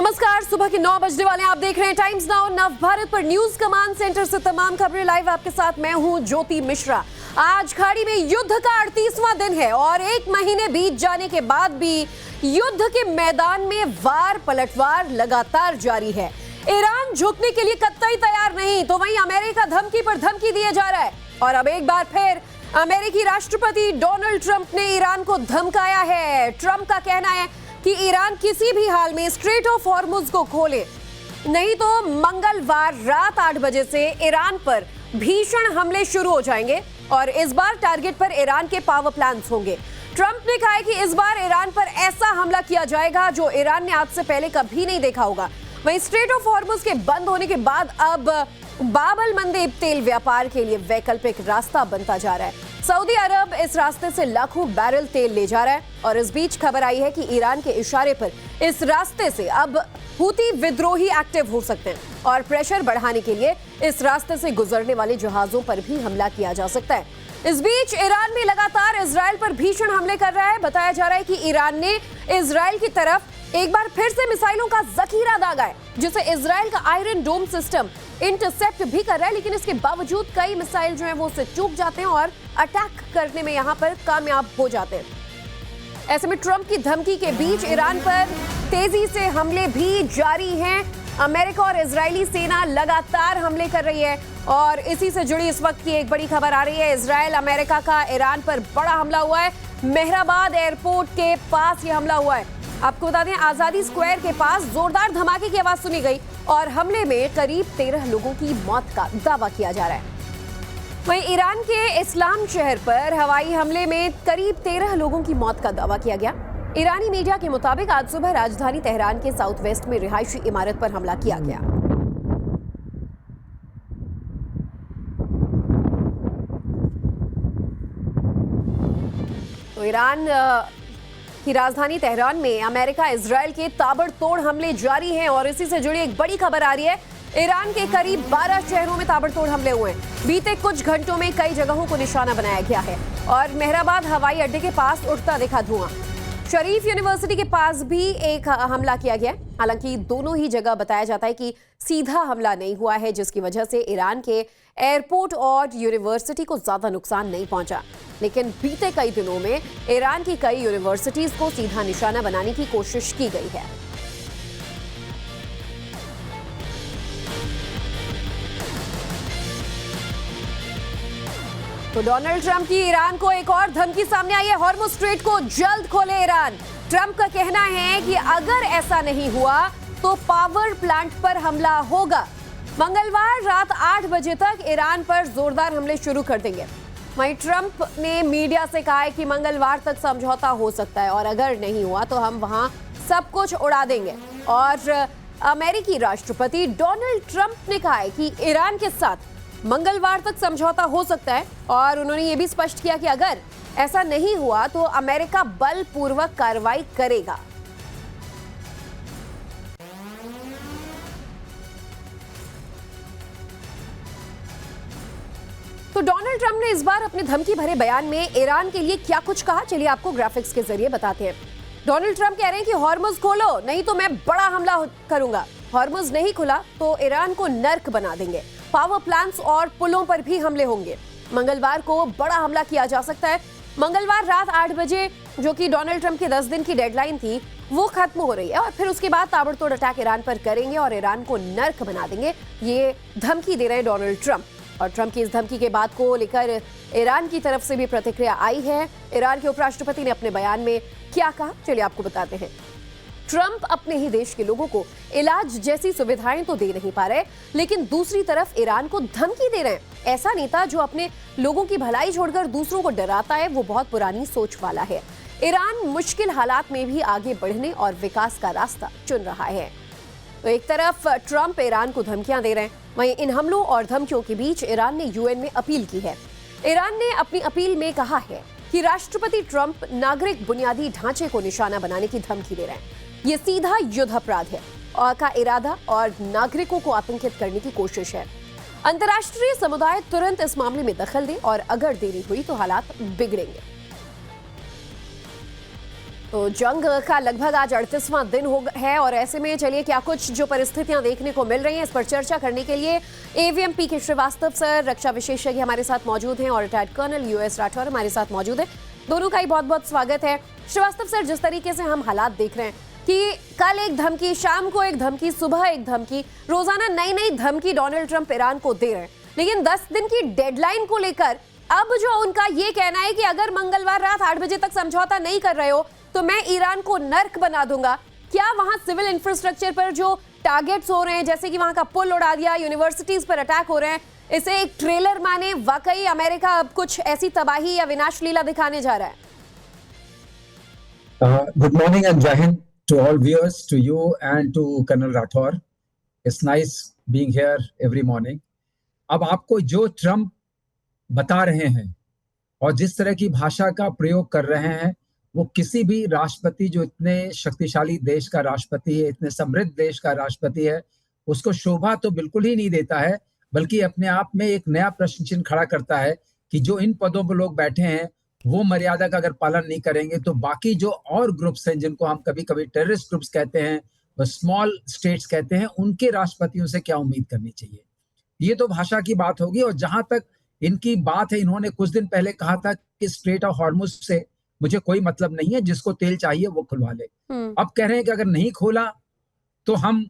नमस्कार, सुबह के 9 बजने वाले हैं। आप देख रहे हैं टाइम्स नाउ नव भारत पर। न्यूज कमांड सेंटर से तमाम खबरें लाइव आपके साथ मैं हूं ज्योति मिश्रा। आज खाड़ी में युद्ध का 38वां दिन है और एक महीने बीत जाने के बाद भी युद्ध के मैदान में वार पलटवार लगातार जारी है। ईरान झुकने के लिए कतई तैयार नहीं, तो वहीं अमेरिका धमकी पर धमकी दिए जा रहा है। और अब एक बार फिर अमेरिकी राष्ट्रपति डोनाल्ड ट्रंप ने ईरान को धमकाया है। ट्रंप का कहना है कि ईरान किसी भी हाल में स्ट्रेट ऑफ हॉर्मुज को खोले, नहीं तो मंगलवार रात 8 बजे से ईरान पर भीषण हमले शुरू हो जाएंगे और इस बार टारगेट पर ईरान के पावर प्लांट्स होंगे। ट्रंप ने कहा है कि इस बार ईरान पर ऐसा हमला किया जाएगा जो ईरान ने आज से पहले कभी नहीं देखा होगा। वहीं स्ट्रेट ऑफ हॉर्मुज के बंद होने के बाद अब बाब-अल मंदेब तेल व्यापार के लिए वैकल्पिक रास्ता बनता जा रहा है। सऊदी अरब इस रास्ते से लाखों बैरल तेल ले जा रहा है और इस बीच खबर आई है कि ईरान के इशारे पर इस रास्ते से अब हूती विद्रोही एक्टिव हो सकते हैं और प्रेशर बढ़ाने के लिए इस रास्ते से गुजरने वाले जहाजों पर भी हमला किया जा सकता है। इस बीच ईरान भी लगातार इजराइल पर भीषण हमले कर रहा है। बताया जा रहा है कि ईरान ने इजराइल की तरफ एक बार फिर से मिसाइलों का जखीरा दागा है, जिसे इजराइल का आयरन डोम सिस्टम इंटरसेप्ट भी कर रहा है, लेकिन इसके बावजूद कई मिसाइल जो है वो उससे चूक जाते हैं और अटैक करने में यहां पर कामयाब हो जाते हैं। ऐसे में ट्रंप की धमकी के बीच ईरान पर तेजी से हमले भी जारी हैं। अमेरिका और इजरायली सेना लगातार हमले कर रही है और इसी से जुड़ी इस वक्त की एक बड़ी खबर आ रही है। इजराइल अमेरिका का ईरान पर बड़ा हमला हुआ है। मेहराबाद एयरपोर्ट के पास ये हमला हुआ है। आपको बता दें, आजादी स्क्वायर के पास जोरदार धमाके की आवाज सुनी गई और हमले में करीब 13 लोगों की मौत का दावा किया जा रहा है। वहीं ईरान के इस्लाम शहर पर हवाई हमले में करीब 13 लोगों की मौत का दावा किया गया। ईरानी मीडिया के मुताबिक आज सुबह राजधानी तेहरान के साउथ वेस्ट में रिहायशी इमारत पर हमला किया गया। तो ईरान की राजधानी तेहरान में अमेरिका इजराइल के ताबड़तोड़ हमले जारी हैं और इसी से जुड़ी एक बड़ी खबर आ रही है। ईरान के करीब 12 शहरों में ताबड़तोड़ हमले हुए हैं। बीते कुछ घंटों में कई जगहों को निशाना बनाया गया है और मेहराबाद हवाई अड्डे के पास उठता दिखा धुआं। शरीफ यूनिवर्सिटी के पास भी एक हमला किया गया। हालांकि दोनों ही जगह बताया जाता है कि सीधा हमला नहीं हुआ है, जिसकी वजह से ईरान के एयरपोर्ट और यूनिवर्सिटी को ज्यादा नुकसान नहीं पहुंचा। लेकिन बीते कई दिनों में ईरान की कई यूनिवर्सिटीज को सीधा निशाना बनाने की कोशिश की गई है। तो डोनाल्ड ट्रंप की ईरान को एक और धमकी सामने आई है। हॉर्मुज स्ट्रेट को जल्द खोले ईरान। ट्रंप का कहना है कि अगर ऐसा नहीं हुआ तो पावर प्लांट पर हमला होगा। मंगलवार रात 8 बजे तक ईरान पर जोरदार हमले शुरू कर देंगे। वहीं ट्रंप ने मीडिया से कहा है कि मंगलवार तक समझौता हो सकता है और अगर नहीं हुआ तो हम वहां सब कुछ उड़ा देंगे। और अमेरिकी राष्ट्रपति डोनाल्ड ट्रंप ने कहा है कि ईरान के साथ मंगलवार तक समझौता हो सकता है और उन्होंने ये भी स्पष्ट किया कि अगर ऐसा नहीं हुआ तो अमेरिका बलपूर्वक कार्रवाई करेगा। तो डोनाल्ड ट्रंप ने इस बार अपने धमकी भरे बयान में ईरान के लिए क्या कुछ कहा, चलिए आपको ग्राफिक्स के जरिए बताते हैं। डोनाल्ड ट्रंप कह रहे हैं कि हॉर्मुज खोलो, नहीं तो मैं बड़ा हमला करूंगा। हॉर्मुज नहीं खुला तो ईरान को नर्क बना देंगे। पावर प्लांट्स और पुलों पर भी हमले होंगे। मंगलवार को बड़ा हमला किया जा सकता है। मंगलवार रात 8 बजे, जो कि डोनाल्ड ट्रंप की 10 दिन की डेडलाइन थी, वो खत्म हो रही है और फिर उसके बाद ताबड़तोड़ अटैक ईरान पर करेंगे और ईरान को नर्क बना देंगे। ये धमकी दे रहे हैं डोनाल्ड ट्रंप। और ट्रंप की इस धमकी के बाद को लेकर ईरान की तरफ से भी प्रतिक्रिया आई है। ईरान के उपराष्ट्रपति ने अपने बयान में क्या कहा, चलिए आपको बताते हैं। ट्रंप अपने ही देश के लोगों को इलाज जैसी सुविधाएं तो दे नहीं पा रहे, लेकिन दूसरी तरफ ईरान को धमकी दे रहे हैं। ऐसा नेता जो अपने लोगों की भलाई छोड़कर दूसरों को डराता है, वो बहुत पुरानी सोच वाला है। ईरान मुश्किल हालात में भी आगे बढ़ने और विकास का रास्ता चुन रहा है। तो एक तरफ ट्रंप ईरान को धमकियां दे रहे हैं, वहीं इन हमलों और धमकियों के बीच ईरान ने यूएन में अपील की है। ईरान ने अपनी अपील में कहा है कि राष्ट्रपति ट्रंप नागरिक बुनियादी ढांचे को निशाना बनाने की धमकी दे रहे हैं। ये सीधा युद्ध अपराध है और का इरादा और नागरिकों को आतंकित करने की कोशिश है। अंतर्राष्ट्रीय समुदाय तुरंत इस मामले में दखल दे और अगर देरी हुई तो हालात बिगड़ेंगे। तो जंग का लगभग आज 38वां दिन है और ऐसे में चलिए क्या कुछ जो परिस्थितियां देखने को मिल रही हैं इस पर चर्चा करने के लिए एवीएम पी के श्रीवास्तव सर, रक्षा विशेषज्ञ हमारे साथ मौजूद हैं और रिटायर्ड कर्नल यूएस राठौर हमारे साथ मौजूद हैं। दोनों का ही बहुत बहुत स्वागत है। श्रीवास्तव सर, जिस तरीके से हम हालात देख रहे हैं कि कल एक धमकी, शाम को एक धमकी, सुबह एक धमकी, रोजाना नई नई धमकी डोनाल्ड ट्रंप ईरान को दे रहे हैं, लेकिन 10 दिन की डेडलाइन को लेकर अब जो उनका ये कहना है कि अगर मंगलवार रात 8 बजे तक समझौता नहीं कर रहे हो तो मैं ईरान को नर्क बना दूंगा। क्या वहां सिविल इंफ्रास्ट्रक्चर पर जो टारगेट्स हो रहे हैं, जैसे कि वहां का पुल उड़ा दिया, यूनिवर्सिटीज पर अटैक हो रहे हैं, इसे एक ट्रेलर माने? वाकई अमेरिका अब कुछ ऐसी तबाही या विनाश लीला दिखाने जा रहा है? Good morning and Jai Hind to all viewers, to you and to Colonel Rathor. It's nice being here every morning. अब आपको जो ट्रंप बता रहे हैं और जिस तरह की भाषा का प्रयोग कर रहे हैं, वो किसी भी राष्ट्रपति जो इतने शक्तिशाली देश का राष्ट्रपति है, इतने समृद्ध देश का राष्ट्रपति है, उसको शोभा तो बिल्कुल ही नहीं देता है, बल्कि अपने आप में एक नया प्रश्न चिन्ह खड़ा करता है कि जो इन पदों पर लोग बैठे हैं वो मर्यादा का अगर पालन नहीं करेंगे तो बाकी जो और ग्रुप्स हैं, जिनको हम कभी कभी टेररिस्ट ग्रुप्स कहते हैं, स्मॉल स्टेट्स कहते हैं, उनके राष्ट्रपतियों से क्या उम्मीद करनी चाहिए। ये तो भाषा की बात होगी। और जहां तक इनकी बात है, इन्होंने कुछ दिन पहले कहा था कि स्ट्रेट ऑफ हॉर्मुज से मुझे कोई मतलब नहीं है, जिसको तेल चाहिए वो खुलवा ले। अब कह रहे हैं कि अगर नहीं खोला तो हम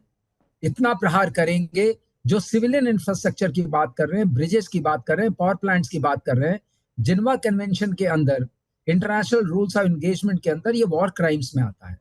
इतना प्रहार करेंगे। जो सिविलियन इंफ्रास्ट्रक्चर की बात कर रहे हैं, ब्रिजेस की बात कर रहे हैं, पावर प्लांट्स की बात कर रहे हैं, जिनेवा कन्वेंशन के अंदर, इंटरनेशनल रूल्स ऑफ एंगेजमेंट के अंदर ये वॉर क्राइम्स में आता है।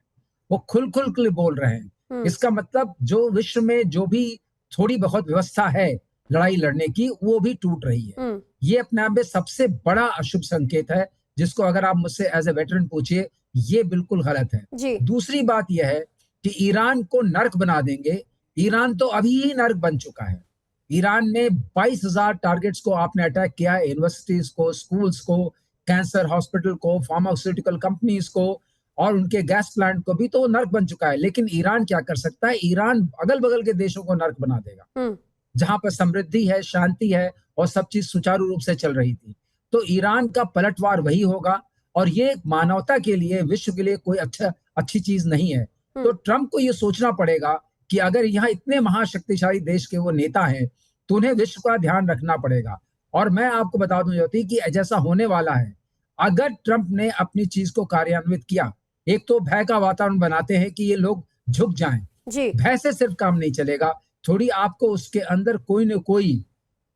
वो खुल के बोल रहे हैं। इसका मतलब जो विश्व में जो भी थोड़ी बहुत व्यवस्था है लड़ाई लड़ने की, वो भी टूट रही है। ये अपने आप में सबसे बड़ा अशुभ संकेत है, जिसको अगर आप मुझसे एज ए वेटरन पूछिए, ये बिल्कुल गलत है। दूसरी बात यह है कि ईरान को नर्क बना देंगे। ईरान तो अभी ही नर्क बन चुका है। ईरान में 22,000 टारगेट्स को आपने अटैक किया है, यूनिवर्सिटीज को, स्कूल्स को, कैंसर हॉस्पिटल को, फार्मास्यूटिकल कंपनीज को और उनके गैस प्लांट को भी, तो वो नर्क बन चुका है। लेकिन ईरान क्या कर सकता है? ईरान अगल बगल के देशों को नर्क बना देगा, जहां पर समृद्धि है, शांति है और सब चीज सुचारू रूप से चल रही थी। तो ईरान का पलटवार वही होगा और ये मानवता के लिए, विश्व के लिए कोई अच्छी चीज नहीं है। तो ट्रंप को ये सोचना पड़ेगा कि अगर यहाँ इतने महाशक्तिशाली देश के वो नेता हैं तो उन्हें विश्व का ध्यान रखना पड़ेगा। और मैं आपको बता दूं ज्योति कि जैसा होने वाला है, अगर ट्रंप ने अपनी चीज को कार्यान्वित किया, एक तो भय का वातावरण बनाते हैं कि ये लोग झुक जाएं। भय से सिर्फ काम नहीं चलेगा, थोड़ी आपको उसके अंदर कोई न कोई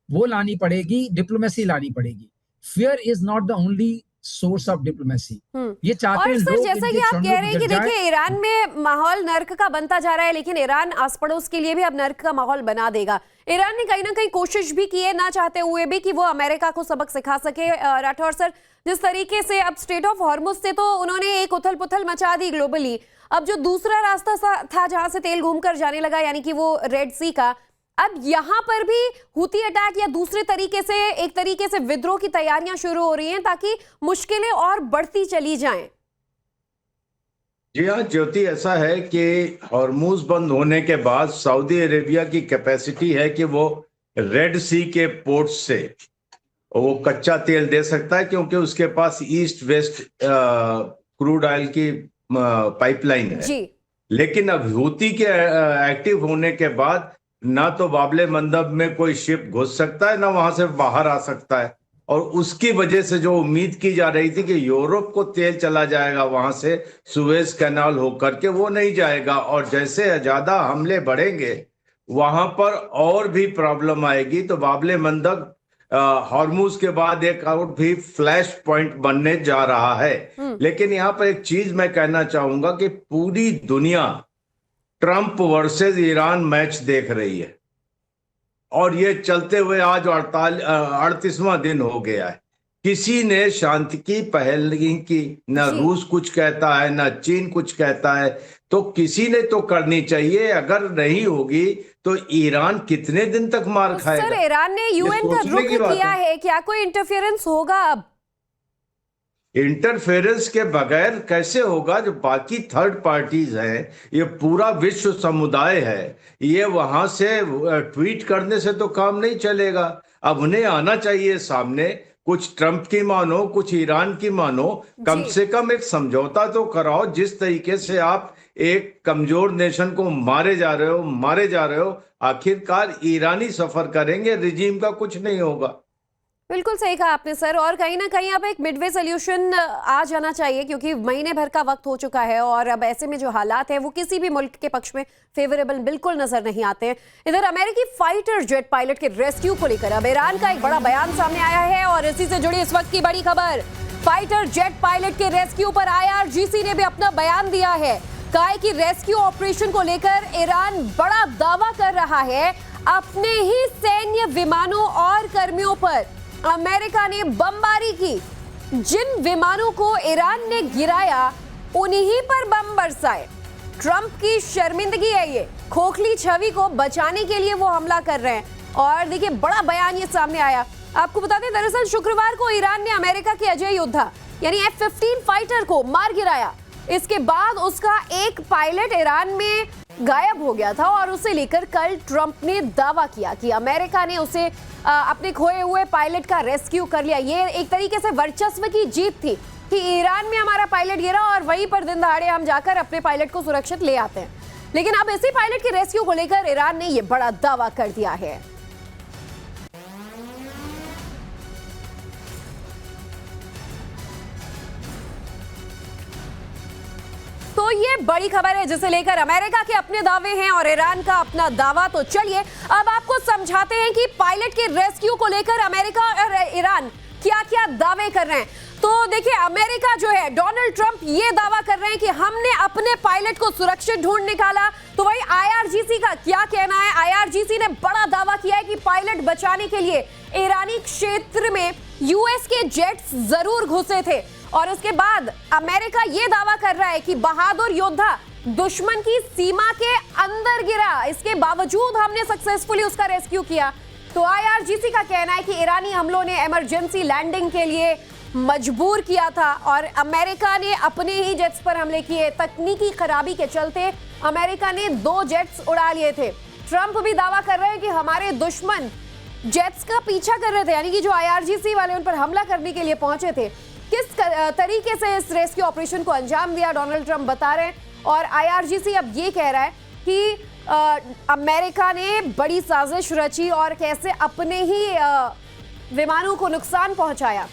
वो लानी पड़ेगी, डिप्लोमेसी लानी पड़ेगी। Fear is not the only source of diplomacy. ये चाहते हैं लोग, जैसा कि आप कह रहे हैं कि देखिए ईरान में माहौल नर्क का बनता जा रहा है, लेकिन ईरान आस पड़ोस के लिए भी अब नर्क का माहौल बना देगा। ईरान ने कहीं ना कहीं कोशिश भी की है, ना चाहते हुए भी, कि वो अमेरिका को सबक सिखा सके। राठौर सर, जिस तरीके से अब स्ट्रेट ऑफ हॉर्मुज से तो उन्होंने एक उथल पुथल मचा दी ग्लोबली, अब जो दूसरा रास्ता था जहां से तेल घूमकर जाने लगा, यानी कि वो रेड सी का, अब यहां पर भी हुती अटैक या दूसरे तरीके से, एक तरीके से विद्रोह की तैयारियां शुरू हो रही हैं ताकि मुश्किलें और बढ़ती चली जाएं। जी हाँ ज्योति, ऐसा है कि हॉर्मुज बंद होने के बाद सऊदी अरेबिया की कैपेसिटी है कि वो रेड सी के पोर्ट से वो कच्चा तेल दे सकता है, क्योंकि उसके पास ईस्ट वेस्ट क्रूड ऑयल की पाइपलाइन है जी। लेकिन अब हुती के एक्टिव होने के बाद ना तो बाबले मंदब में कोई शिप घुस सकता है, ना वहां से बाहर आ सकता है। और उसकी वजह से जो उम्मीद की जा रही थी कि यूरोप को तेल चला जाएगा वहां से सुएज कैनाल होकर के, वो नहीं जाएगा। और जैसे ज्यादा हमले बढ़ेंगे वहां पर और भी प्रॉब्लम आएगी। तो बाबले मंदब हॉर्मुज के बाद एक और भी फ्लैश पॉइंट बनने जा रहा है। लेकिन यहाँ पर एक चीज मैं कहना चाहूंगा कि पूरी दुनिया ट्रंप वर्सेस ईरान मैच देख रही है और ये चलते हुए आज 38वां दिन हो गया है। किसी ने शांति की पहल नहीं की, न रूस कुछ कहता है, न चीन कुछ कहता है, तो किसी ने तो करनी चाहिए। अगर नहीं होगी तो ईरान कितने दिन तक मार खाएगा? सर, ईरान ने यूएन का रुख किया है, क्या कोई इंटरफेरेंस होगा? अब इंटरफेरेंस के बगैर कैसे होगा? जो बाकी थर्ड पार्टीज हैं, ये पूरा विश्व समुदाय है, ये वहां से ट्वीट करने से तो काम नहीं चलेगा। अब उन्हें आना चाहिए सामने, कुछ ट्रंप की मानो, कुछ ईरान की मानो, कम जी। से कम एक समझौता तो कराओ। जिस तरीके से आप एक कमजोर नेशन को मारे जा रहे हो, आखिरकार ईरानी सफर करेंगे, रिजीम का कुछ नहीं होगा। बिल्कुल सही कहा आपने सर, और कहीं ना कहीं अब एक मिडवे सोल्यूशन आ जाना चाहिए, क्योंकि महीने भर का वक्त हो चुका है और अब ऐसे में जो हालात है वो किसी भी मुल्क के पक्ष में फेवरेबल बिल्कुल नजर नहीं आते हैं। इधर अमेरिकी फाइटर जेट पायलट के रेस्क्यू को लेकर अब ईरान का एक बड़ा बयान सामने आया है और इसी से जुड़ी इस वक्त की बड़ी खबर, फाइटर जेट पायलट के रेस्क्यू पर IRGC ने भी अपना बयान दिया है। कहा है कि रेस्क्यू ऑपरेशन को लेकर ईरान बड़ा दावा कर रहा है। अपने ही सैन्य विमानों और कर्मियों पर अमेरिका ने बमबारी की। जिन विमानों को ईरान ने गिराया उन्हीं पर बम बरसाए। ट्रंप की शर्मिंदगी है ये, खोखली छवि को बचाने के लिए वो हमला कर रहे हैं। और देखिए बड़ा बयान ये सामने आया। आपको बता दें, दरअसल शुक्रवार को ईरान ने अमेरिका के अजय योद्धा यानी F-15 फाइटर को मार गिराया। इसके बाद उसका एक पायलट ईरान में गायब हो गया था और उसे लेकर कल ट्रंप ने दावा किया कि अमेरिका ने उसे अपने खोए हुए पायलट का रेस्क्यू कर लिया। ये एक तरीके से वर्चस्व की जीत थी कि ईरान में हमारा पायलट गिरा और वहीं पर दिन दहाड़े हम जाकर अपने पायलट को सुरक्षित ले आते हैं। लेकिन अब इसी पायलट के रेस्क्यू को लेकर ईरान ने यह बड़ा दावा कर दिया है। तो ये बड़ी खबर है जिसे लेकर अमेरिका के अपने दावे हैं और ईरान का अपना दावा। तो चलिए अब आपको समझाते हैं कि पायलट के रेस्क्यू को लेकर अमेरिका और ईरान क्या क्या दावे कर रहे हैं। तो देखिए, अमेरिका जो है, डोनाल्ड ट्रंप ये दावा कर रहे हैं कि हमने अपने पायलट को सुरक्षित ढूंढ निकाला। तो वही IRGC का क्या कहना है? IRGC ने बड़ा दावा किया है कि पायलट बचाने के लिए ईरानी क्षेत्र में US के जेट्स जरूर घुसे थे। और उसके बाद अमेरिका ये दावा कर रहा है कि बहादुर योद्धा दुश्मन की सीमा के अंदर गिरा, इसके बावजूद हमने सक्सेसफुली उसका रेस्क्यू किया। तो IRGC का कहना है कि ईरानी हमलों ने इमरजेंसी लैंडिंग के लिए मजबूर किया था और अमेरिका ने अपने ही जेट्स पर हमले किए। तकनीकी खराबी के चलते अमेरिका ने 2 जेट्स उड़ा लिए थे। ट्रंप भी दावा कर रहे हैं कि हमारे दुश्मन जेट्स का पीछा कर रहे थे, यानी कि जो IRGC वाले उन पर हमला करने के लिए पहुंचे थे। किस तरीके से इस रेस्क्यू ऑपरेशन को अंजाम दिया डोनाल्ड ट्रंप बता रहे हैं और IRGC अब ये कह रहा है कि अमेरिका ने बड़ी साजिश रची और कैसे अपने ही विमानों को नुकसान पहुंचाया।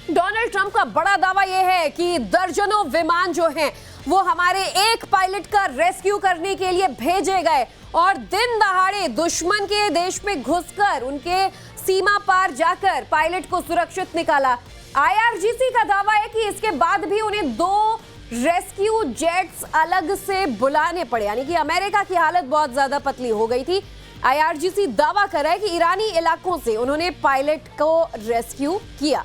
डोनाल्ड ट्रंप का बड़ा दावा यह है कि दर्जनों विमान जो हैं वो हमारे एक पायलट का रेस्क्यू करने के लिए भेजे गए और दिन दहाड़े दुश्मन के देश में घुसकर उनके सीमा पार जाकर पायलट को सुरक्षित निकाला। IRGC का दावा है कि इसके बाद भी उन्हें 2 रेस्क्यू जेट्स अलग से बुलाने पड़े, यानी कि अमेरिका की हालत बहुत ज्यादा पतली हो गई थी। IRGC दावा कर रहा है कि ईरानी इलाकों से उन्होंने पायलट को रेस्क्यू किया।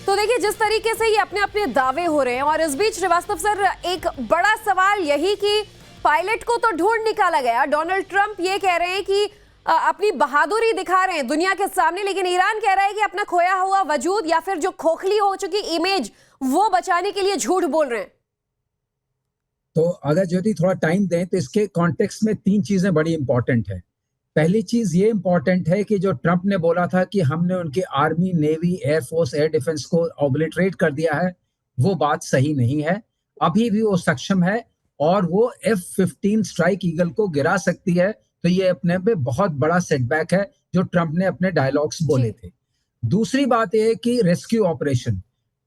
तो देखिए जिस तरीके से ये अपने अपने दावे हो रहे हैं और इस बीच श्रीवास्तव सर, एक बड़ा सवाल यही कि पायलट को तो ढूंढ निकाला गया, डोनाल्ड ट्रंप ये कह रहे हैं कि अपनी बहादुरी दिखा रहे हैं दुनिया के सामने, लेकिन ईरान कह रहा है कि अपना खोया हुआ वजूद या फिर जो खोखली हो चुकी इमेज वो बचाने के लिए झूठ बोल रहे हैं। तो अगर ज्योति थोड़ा टाइम दें तो इसके कॉन्टेक्स्ट में 3 चीजें बड़ी इंपॉर्टेंट है। पहली चीज ये इंपॉर्टेंट है कि जो ट्रंप ने बोला था कि हमने उनकी army, navy, air force, air defence को ऑब्लिटरेट कर दिया है, वो बात सही नहीं है। अभी भी वो सक्षम है और वो F-15 स्ट्राइक ईगल को गिरा सकती है। तो ये अपने पे बहुत बड़ा सेटबैक है जो ट्रंप ने अपने डायलॉग्स बोले थे। दूसरी बात यह है कि रेस्क्यू ऑपरेशन,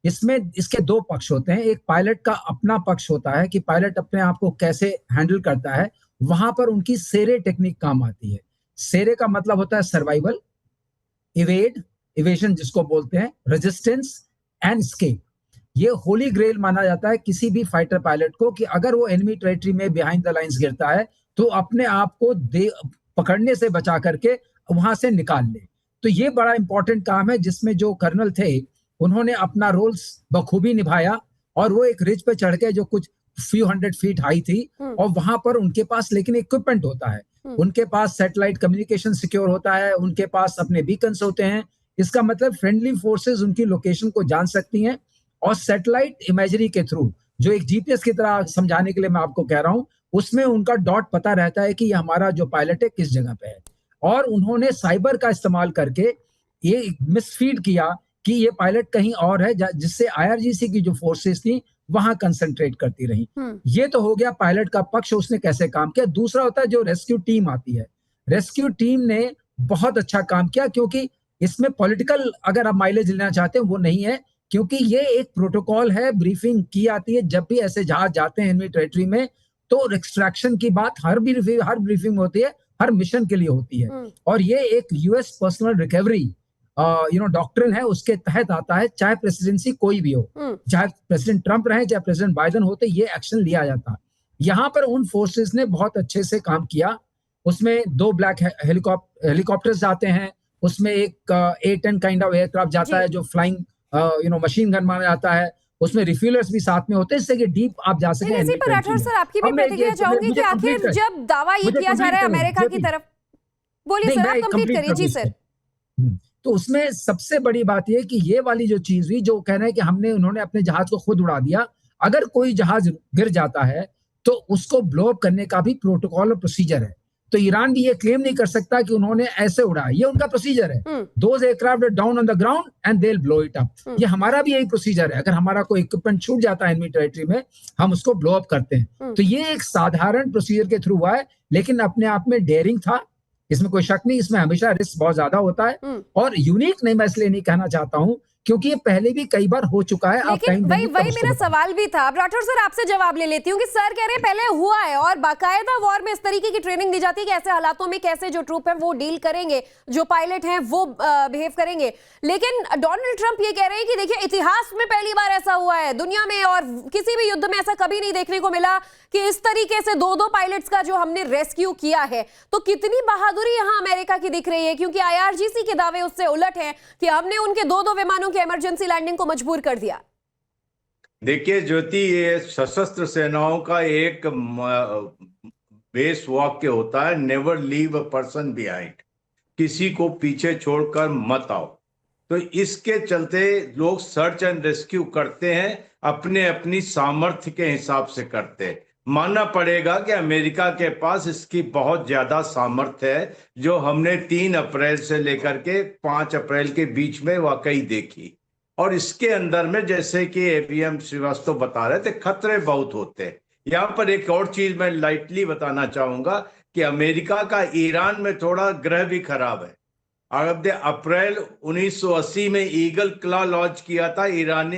इसमें इसके 2 पक्ष होते हैं। एक पायलट का अपना पक्ष होता है कि पायलट अपने आप को कैसे हैंडल करता है, वहां पर उनकी सेरे टेक्निक काम आती है। सेरे का मतलब होता है सर्वाइवल, इवेशन जिसको बोलते हैं, रेजिस्टेंस एंड एस्केप। ये होली ग्रेल माना जाता है किसी भी फाइटर पायलट को कि अगर वो एनिमी टेरिटरी में बिहाइंड द लाइंस गिरता है तो अपने आप को पकड़ने से बचा करके वहां से निकाल ले। तो ये बड़ा इंपॉर्टेंट काम है जिसमें जो कर्नल थे उन्होंने अपना रोल बखूबी निभाया और वो एक रिज पे चढ़ के जो कुछ few hundred feet हाई थी और वहां पर उनके पास लेकिन इक्विपमेंट होता है, उनके पास सैटेलाइट कम्युनिकेशन सिक्योर होता है, उनके पास अपने बीकन्स होते हैं। इसका मतलब फ्रेंडली फोर्सेस उनकी लोकेशन को जान सकती हैं और सैटेलाइट इमेजरी के थ्रू, जो एक जीपीएस की तरह समझाने के लिए मैं आपको कह रहा हूं, उसमें उनका डॉट पता रहता है कि ये हमारा जो पायलट है किस जगह पे है। और उन्होंने साइबर का इस्तेमाल करके ये मिसफीड किया कि ये पायलट कहीं और है, जिससे आईआरजीसी की जो फोर्सेस थी वहां कंसंट्रेट करती रही। ये तो हो गया पायलट का पक्ष, उसने कैसे काम किया। दूसरा होता है जो रेस्क्यू टीम आती है। रेस्क्यू टीम ने बहुत अच्छा काम किया, क्योंकि इसमें पॉलिटिकल अगर आप माइलेज लेना चाहते हैं वो नहीं है, क्योंकि ये एक प्रोटोकॉल है, ब्रीफिंग की आती है जब भी ऐसे जहाज जाते हैं एनिमी टेरिटरी में, तो एक्सट्रैक्शन की बात हर ब्रीफिंग होती है, हर मिशन के लिए होती है। और ये एक यूएस पर्सनल रिकवरी डॉक्ट्रिन है, उसके तहत आता है, चाहे प्रेसिडेंसी कोई भी हो, चाहे प्रेसिडेंट ट्रंप रहे चाहे प्रेसिडेंट बाइडेन होते, ये एक्शन लिया जाता है। यहाँ पर उन फोर्सेस ने बहुत अच्छे से काम किया। उसमें 2 ब्लैक हेलीकॉप्टर्स जाते हैं, उसमें एक A-10 काइंड ऑफ एयरक्राफ्ट जाता है जो फ्लाइंग मशीन गन माना जाता है, उसमें रिफ्यूलर्स भी साथ में होते हैं, इससे कि डीप आप जा सकें। इसी पर राठौर सर आपकी भी प्रतिक्रिया चाहूंगी कि आखिर जब दावा ये किया जा रहा है अमेरिका की तरफ, बोलिए सर, आप कंप्लीट करिए। जी सर। तो उसमें सबसे बड़ी बात यह कि ये वाली जो चीज हुई, जो कह रहे हैं कि उन्होंने अपने जहाज को खुद उड़ा दिया। अगर कोई जहाज गिर जाता है तो उसको ब्लो अप करने का भी प्रोटोकॉल और प्रोसीजर है। तो ईरान भी ये क्लेम नहीं कर सकता कि उन्होंने ऐसे उड़ाया, ये उनका प्रोसीजर है। Those aircraft are down on the ground and they will blow it up. ये हमारा भी यही प्रोसीजर है। अगर हमारा कोई इक्विपमेंट छूट जाता है एनिमी टेरिटरी में, हम उसको ब्लो अप करते हैं। तो ये एक साधारण प्रोसीजर के थ्रू हुआ है, लेकिन अपने आप में डेयरिंग था, इसमें कोई शक नहीं। इसमें हमेशा रिस्क बहुत ज्यादा होता है और यूनिक नहीं, मैं इसलिए नहीं कहना चाहता हूं क्योंकि ये पहले भी कई बार हो चुका है। लेकिन वही मेरा सवाल भी था। अब राठौर सर आपसे जवाब ले लेती हूँ कि सर कह रहे हैं पहले हुआ है और बाकायदा वॉर में इस तरीके की ट्रेनिंग दी जाती है कि ऐसे हालातों में कैसे जो ट्रूप है वो डील करेंगे, जो पायलट हैं वो बिहेव करेंगे। लेकिन डोनाल्ड ट्रंप ये कह रहे हैं कि देखिए इतिहास में पहली बार ऐसा हुआ है दुनिया में, और किसी भी युद्ध में ऐसा कभी नहीं देखने को मिला कि इस तरीके से 2 पायलट्स का जो हमने रेस्क्यू किया है। तो कितनी बहादुरी यहाँ अमेरिका की दिख रही है, क्योंकि आईआरजीसी के दावे उससे उलट हैं कि हमने उनके 2 विमानों की इमरजेंसी लैंडिंग को मजबूर कर दिया। देखिए ज्योति, ये सशस्त्र सेनाओं का एक बेस वाक्य होता है, never leave a person behind. किसी को पीछे छोड़कर मत आओ। तो इसके चलते लोग सर्च एंड रेस्क्यू करते हैं, अपने अपनी सामर्थ्य के हिसाब से करते हैं। मानना पड़ेगा कि अमेरिका के पास इसकी बहुत ज्यादा सामर्थ्य है, जो हमने 3 अप्रैल से लेकर के 5 अप्रैल के बीच में वाकई देखी। और इसके अंदर में जैसे कि APM श्रीवास्तव बता रहे थे, खतरे बहुत होते हैं। यहाँ पर एक और चीज मैं लाइटली बताना चाहूंगा कि अमेरिका का ईरान में थोड़ा ग्रह भी खराब है। अब अप्रैल 1980 में ईगल क्लॉ लॉन्च किया था ईरान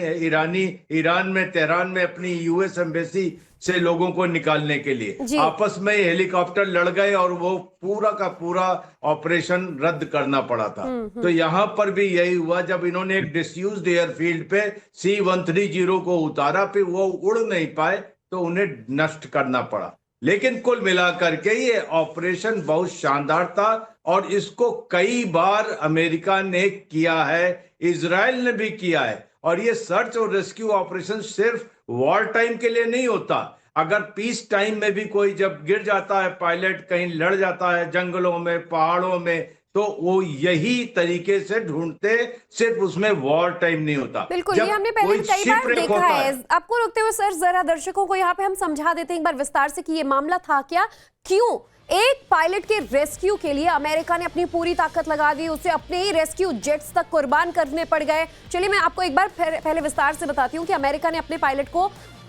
में तेहरान में अपनी US एम्बेसी से लोगों को निकालने के लिए। आपस में हेलीकॉप्टर लड़ गए और वो पूरा का पूरा ऑपरेशन रद्द करना पड़ा था। तो यहाँ पर भी यही हुआ, जब इन्होंने एक डिसयूज्ड एयरफील्ड पे C-130 को उतारा, फिर वो उड़ नहीं पाए तो उन्हें नष्ट करना पड़ा। लेकिन कुल मिलाकर के ये ऑपरेशन बहुत शानदार था और इसको कई बार अमेरिका ने किया है, इजराइल ने भी किया है। और ये सर्च और रेस्क्यू ऑपरेशन सिर्फ वॉर टाइम के लिए नहीं होता। अगर पीस टाइम में भी कोई जब गिर जाता है पायलट, कहीं लड़ जाता है जंगलों में, पहाड़ों में, तो वो यही तरीके से ढूंढते, सिर्फ उसमें वॉर टाइम नहीं होता। बिल्कुल, ये हमने पहले कई बार देखा है। आपको रुकते हुए सर जरा दर्शकों को यहाँ पे हम समझा देते हैं एक बार विस्तार से कि ये मामला था क्या, क्यों एक पायलट के रेस्क्यू के लिए अमेरिका ने अपनी पूरी ताकत लगा दी, उसे अपने ही रेस्क्यू जेट्स तक कुर्बान करने पड़ गए। चलिए मैं आपको एक बार पहले विस्तार से बताती हूँ कि अमेरिका ने अपने पायलट को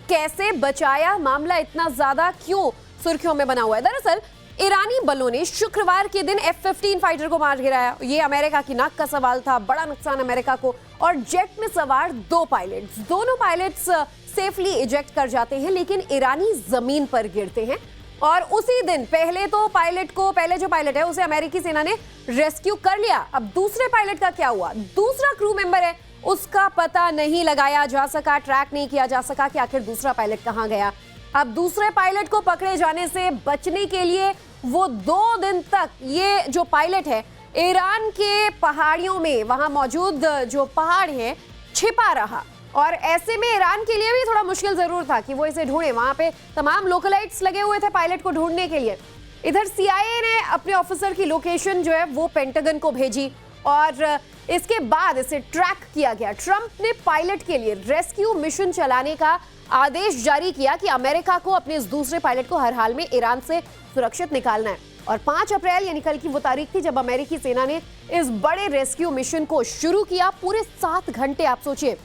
कैसे बचाया, मामला इतना ज्यादा क्यों सुर्खियों में बना हुआ है। दरअसल ईरानी बलों ने शुक्रवार के दिन F-15 फाइटर को मार गिराया। ये अमेरिका की नाक का सवाल था, बड़ा नुकसान अमेरिका को। और जेट में सवार 2 पायलट्स, दोनों पायलट्स सेफली इजेक्ट कर जाते हैं, लेकिन ईरानी जमीन पर गिरते हैं। और उसी दिन पहले जो पायलट है उसे अमेरिकी सेना ने रेस्क्यू कर लिया। अब दूसरे पायलट का क्या हुआ? दूसरा क्रू मेंबर है, उसका पता नहीं लगाया जा सका, ट्रैक नहीं किया जा सका कि आखिर दूसरा पायलट कहां गया। अब दूसरे पायलट को पकड़े जाने से बचने के लिए वो 2 दिन तक ये जो पायलट है ईरान के पहाड़ियों में, वहां मौजूद जो पहाड़ हैं, छिपा रहा। और ऐसे में ईरान के लिए भी थोड़ा मुश्किल जरूर था कि वो इसे ढूंढे। वहां पे तमाम लोकलाइट्स लगे हुए थे पायलट को ढूंढने के लिए। इधर CIA ने अपने ऑफिसर की लोकेशन जो है वो पेंटागन को भेजी और इसके बाद इसे ट्रैक किया गया। ट्रंप ने पायलट के लिए रेस्क्यू मिशन चलाने का आदेश जारी किया कि अमेरिका को अपने इस दूसरे पायलट को हर हाल में ईरान से सुरक्षित निकालना है। और 5 अप्रैल यानी कल की वो तारीख थी जब अमेरिकी सेना ने इस बड़े रेस्क्यू मिशन को शुरू किया। पूरे 7 घंटे आप सोचिए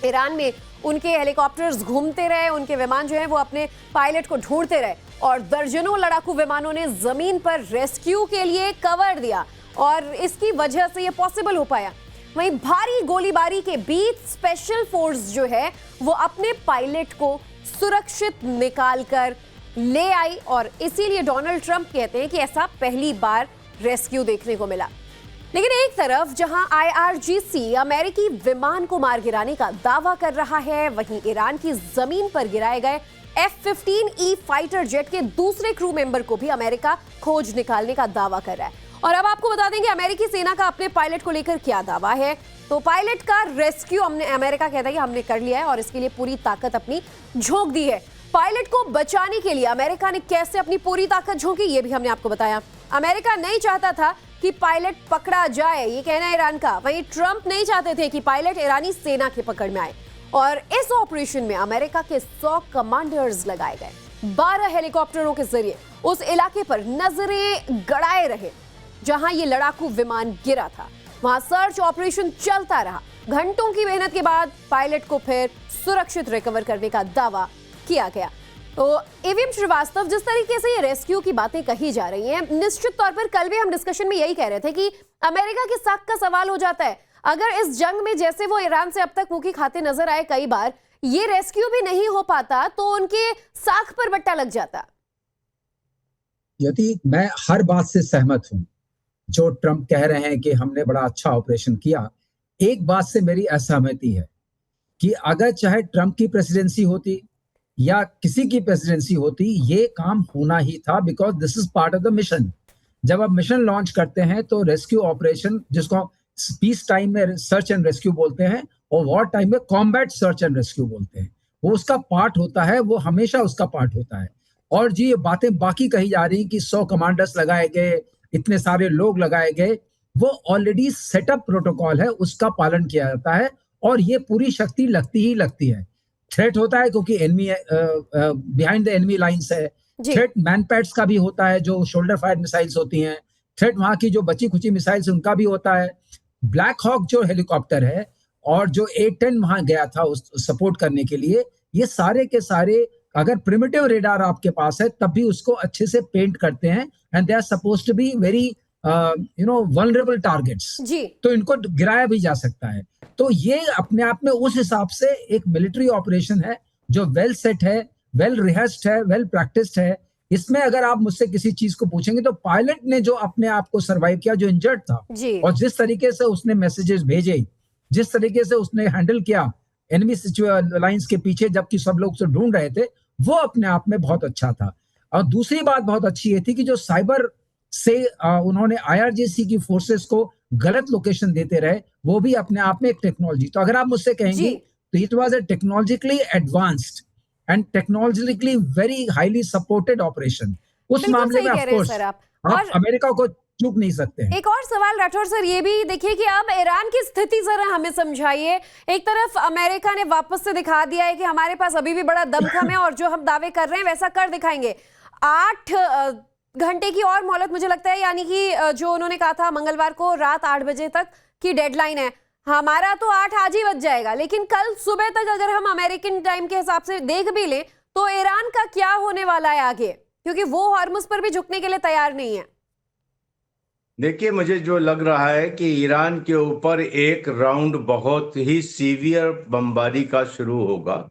ईरान में उनके हेलीकॉप्टर्स घूमते रहे, उनके विमान जो है वो अपने पायलट को ढूंढते रहे और दर्जनों लड़ाकू विमानों ने जमीन पर रेस्क्यू के लिए कवर दिया और इसकी वजह से ये पॉसिबल हो पाया। वहीं भारी गोलीबारी के बीच स्पेशल फोर्स जो है वो अपने पायलट को सुरक्षित निकालकर ले आई और इसीलिए डोनाल्ड ट्रंप कहते हैं कि ऐसा पहली बार रेस्क्यू देखने को मिला। लेकिन एक तरफ जहां IRGC अमेरिकी विमान को मार गिराने का दावा कर रहा है, वहीं ईरान की जमीन पर गिराए गए F-15E फाइटर जेट के दूसरे क्रू मेंबर को भी अमेरिका खोज निकालने का दावा कर रहा है। और अब आपको बता दें कि अमेरिकी सेना का अपने पायलट को लेकर क्या दावा है। तो पायलट का रेस्क्यू अमेरिका कहता है कि हमने कर लिया है और इसके लिए पूरी ताकत अपनी झोंक दी है। पायलट को बचाने के लिए अमेरिका ने कैसे अपनी पूरी ताकत झोंकी ये भी हमने आपको बताया। अमेरिका नहीं चाहता था कि पायलट पकड़ा जाए, ये कहना है ईरान का। वहीं ट्रंप नहीं चाहते थे कि पायलट ईरानी सेना की पकड़ में आए और इस ऑपरेशन में अमेरिका के 100 कमांडर्स लगाए गए। 12 हेलीकॉप्टरों के जरिए उस इलाके पर नजरें गड़ाए रहे जहां ये लड़ाकू विमान गिरा था। वहां सर्च ऑपरेशन चलता रहा। घंटों की मेहनत के बाद पायलट को फिर सुरक्षित रिकवर करने का दावा किया गया। तो एवीएम श्रीवास्तव, जिस तरीके से ये रेस्क्यू की बातें कही जा रही हैं, निश्चित तौर पर कल भी हम डिस्कशन में यही कह रहे थे कि अमेरिका की साख का सवाल हो जाता है। अगर इस जंग में जैसे वो ईरान से अब तक मुंह की खाते नजर आए कई बार, ये रेस्क्यू भी नहीं हो पाता तो उनके साख पर बट्टा लग जाता। यदि मैं हर बात से सहमत हूं जो ट्रंप कह रहे हैं कि हमने बड़ा अच्छा ऑपरेशन किया, एक बात से मेरी असहमति है कि अगर चाहे ट्रंप की प्रेसिडेंसी होती या किसी की प्रेसिडेंसी होती, ये काम होना ही था, because this is part of the mission. जब आप मिशन लॉन्च करते हैं तो रेस्क्यू ऑपरेशन, जिसको पीस टाइम में सर्च एंड रेस्क्यू बोलते हैं और वॉर टाइम में कॉम्बैट सर्च एंड रेस्क्यू बोलते हैं, वो उसका पार्ट होता है, वो हमेशा उसका पार्ट होता है। और जी ये बातें बाकी कही जा रही कि 100 कमांडर्स लगाए गए, इतने सारे लोग लगाए गए, वो ऑलरेडी सेटअप प्रोटोकॉल है, उसका पालन किया जाता है और ये पूरी शक्ति लगती ही लगती है। थ्रेट होता है क्योंकि enemy behind the enemy lines है। थ्रेट मैनपैड्स का भी होता है, जो शोल्डर फायर मिसाइल्स होती हैं। थ्रेट वहां की जो बची खुची मिसाइल्स उनका भी होता है। ब्लैक हॉक जो हेलीकॉप्टर है और जो A-10 वहां गया था उस सपोर्ट करने के लिए, ये सारे के सारे अगर प्रिमिटिव रेडार आपके पास है तब भी उसको अच्छे से पेंट करते हैं and they are supposed to be very vulnerable targets. तो इनको गिराया भी जा सकता है। तो ये अपने आप में उस हिसाब से एक मिलिट्री ऑपरेशन है जो वेल सेट है, वेल रिहर्स्ड है, वेल प्रैक्टिस्ड है। इसमें अगर आप मुझसे किसी चीज को पूछेंगे तो पायलट ने जो अपने आप को सर्वाइव किया, जो इंजर्ड था, और जिस तरीके से उसने मैसेजेस भेजे, जिस तरीके से उसने हैंडल किया एनिमी लाइंस के पीछे जबकि सब लोग उसे ढूंढ रहे थे, वो अपने आप में बहुत अच्छा था। और दूसरी बात बहुत अच्छी ये थी कि जो साइबर से उन्होंने IRGC की फोर्सेस को गलत लोकेशन देते रहे, वो भी अपने आप में एक टेक्नोलॉजी। तो अगर आप मुझसे कहेंगे तो it was a technologically advanced and technologically very highly supported operation. उस मामले में ऑफ कोर्स आप अमेरिका को चूक नहीं सकते हैं। एक और सवाल राठौर सर ये भी देखिए कि अब ईरान की स्थिति जरा हमें समझाइए। एक तरफ अमेरिका ने वापस से दिखा दिया है कि हमारे पास अभी भी बड़ा दमखम है और जो हम दावे कर रहे हैं वैसा कर दिखाएंगे। 8 घंटे की और मोहलत मुझे लगता है, यानी कि जो उन्होंने कहा था मंगलवार को रात 8 बजे तक की डेडलाइन है। हमारा तो 8 आज ही बज जाएगा, लेकिन कल सुबह तक अगर हम अमेरिकन टाइम के हिसाब से देख भी लें तो ईरान का क्या होने वाला है आगे, क्योंकि वो हॉर्मुज पर भी झुकने के लिए तैयार नहीं है। देखिए, मुझे जो लग रहा है कि ईरान के ऊपर एक राउंड बहुत ही सीवियर बमबारी का शुरू होगा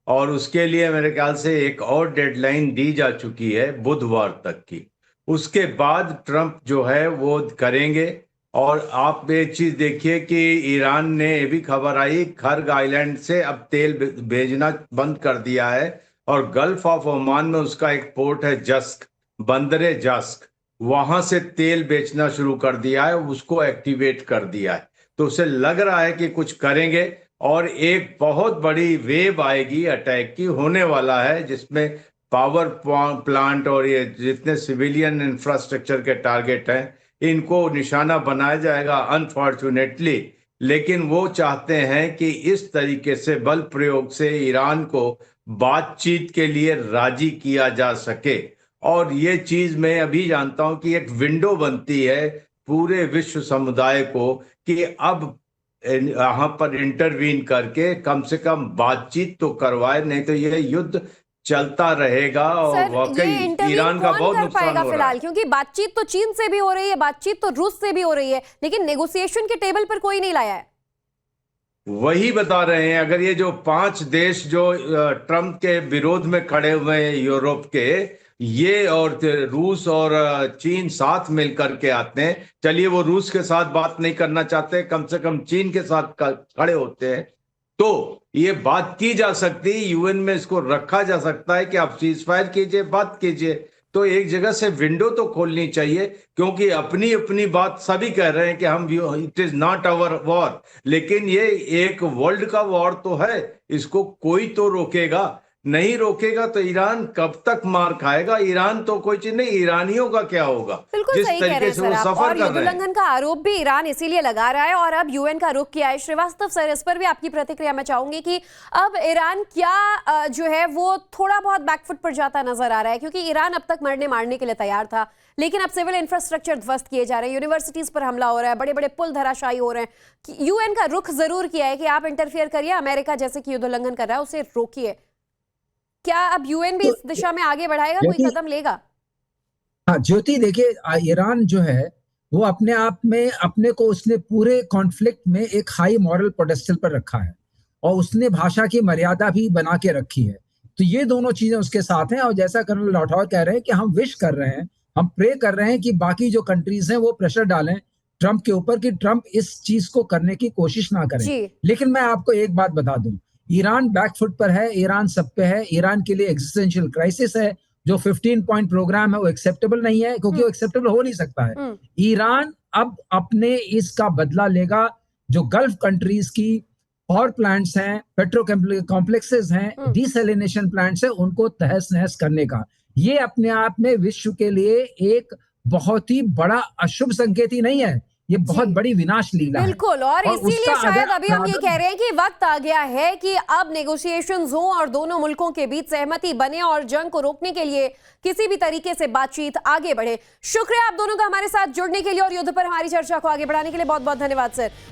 और उसके लिए मेरे ख्याल से एक और डेडलाइन दी जा चुकी है बुधवार तक की। उसके बाद ट्रंप जो है वो करेंगे। और आप ये चीज देखिए कि ईरान ने ये भी खबर आई, खर्ग आइलैंड से अब तेल भेजना बंद कर दिया है और गल्फ ऑफ ओमान में उसका एक पोर्ट है जस्क, बंदरे जस्क, वहां से तेल बेचना शुरू कर दिया है, उसको एक्टिवेट कर दिया है। तो उसे लग रहा है कि कुछ करेंगे और एक बहुत बड़ी वेव आएगी अटैक की, होने वाला है, जिसमें पावर प्लांट और ये जितने सिविलियन इंफ्रास्ट्रक्चर के टारगेट हैं इनको निशाना बनाया जाएगा अनफॉर्चुनेटली। लेकिन वो चाहते हैं कि इस तरीके से बल प्रयोग से ईरान को बातचीत के लिए राजी किया जा सके। और ये चीज मैं अभी जानता हूं कि एक विंडो बनती है पूरे विश्व समुदाय को कि अब यहाँ पर इंटरवीन करके कम से कम बातचीत तो करवाए, नहीं तो यह युद्ध चलता रहेगा और सर, वाकई ये इंटरव्यू ईरान का कौन बहुत कर नुकसान पाएगा हो रहा फिलहाल? है। क्योंकि बातचीत तो चीन से भी हो रही है, बातचीत तो रूस से भी हो रही है, लेकिन नेगोशिएशन के टेबल पर कोई नहीं लाया है। वही बता रहे हैं, अगर ये जो 5 देश जो ट्रंप के विरोध में खड़े हुए हैं यूरोप के, ये और रूस और चीन साथ मिलकर के आते हैं, चलिए वो रूस के साथ बात नहीं करना चाहते, कम से कम चीन के साथ खड़े होते हैं, तो ये बात की जा सकती है, यूएन में इसको रखा जा सकता है कि आप सीज फायर कीजिए, बात कीजिए। तो एक जगह से विंडो तो खोलनी चाहिए, क्योंकि अपनी अपनी बात सभी कह रहे हैं कि हम, it is not our war, लेकिन ये एक वर्ल्ड का वॉर तो है, इसको कोई तो रोकेगा। नहीं रोकेगा तो ईरान कब तक मार खाएगा? ईरान तो कोई चीज नहीं, ईरानियों का क्या होगा बिल्कुल जिस सही कह रहे तरीके हैं से सर वो आप। सफर और कर युद्ध रहे हैं। उल्लंघन का आरोप भी ईरान इसीलिए लगा रहा है और अब यूएन का रुख किया है। श्रीवास्तव सर, इस पर भी आपकी प्रतिक्रिया मैं चाहूंगी कि अब ईरान क्या जो है वो थोड़ा बहुत बैकफुट पर जाता नजर आ रहा है, क्योंकि ईरान अब तक मरने मारने के लिए तैयार था, लेकिन अब सिविल इंफ्रास्ट्रक्चर ध्वस्त किए जा रहे हैं, यूनिवर्सिटीज पर हमला हो रहा है, बड़े बड़े पुल धराशायी हो रहे हैं। यूएन का रुख जरूर किया है कि आप इंटरफियर करिए, अमेरिका जैसे कि युद्ध उल्लंघन कर रहा है उसे रोकिए। क्या अब यूएन भी इस दिशा में आगे बढ़ाएगा, कोई कदम लेगा? हाँ ज्योति, देखिए ईरान जो है वो अपने आप में अपने को उसने पूरे कॉन्फ्लिक्ट में एक हाई मॉरल पोडेस्टल पर रखा है और उसने भाषा की मर्यादा भी बना के रखी है। तो ये दोनों चीजें उसके साथ हैं। और जैसा कर्नल राठौर कह रहे हैं कि हम विश कर रहे हैं, हम प्रे कर रहे हैं कि बाकी जो कंट्रीज हैं वो प्रेशर डालें ट्रंप के ऊपर कि ट्रंप इस चीज को करने की कोशिश ना करें। लेकिन मैं आपको एक बात बता दूं, ईरान बैकफुट पर है, ईरान सब पे है, ईरान के लिए एग्जिस्टेंशियल क्राइसिस है। जो 15 पॉइंट प्रोग्राम है वो एक्सेप्टेबल नहीं है, क्योंकि वो एक्सेप्टेबल हो नहीं सकता है। ईरान अब अपने इसका बदला लेगा। जो गल्फ कंट्रीज की पावर प्लांट्स हैं, पेट्रो कॉम्प्लेक्सेस हैं, डिसैलिनेशन प्लांट्स हैं, उनको तहस नहस करने का, ये अपने आप में विश्व के लिए एक बहुत ही बड़ा अशुभ संकेत ही नहीं है, ये बहुत बड़ी विनाश लीला है। बिल्कुल, और इसीलिए शायद अभी हम ये कह रहे हैं कि वक्त आ गया है कि अब नेगोशिएशंस हो और दोनों मुल्कों के बीच सहमति बने और जंग को रोकने के लिए किसी भी तरीके से बातचीत आगे बढ़े। शुक्रिया आप दोनों का हमारे साथ जुड़ने के लिए और युद्ध पर हमारी चर्चा को आगे बढ़ाने के लिए। बहुत बहुत धन्यवाद सर।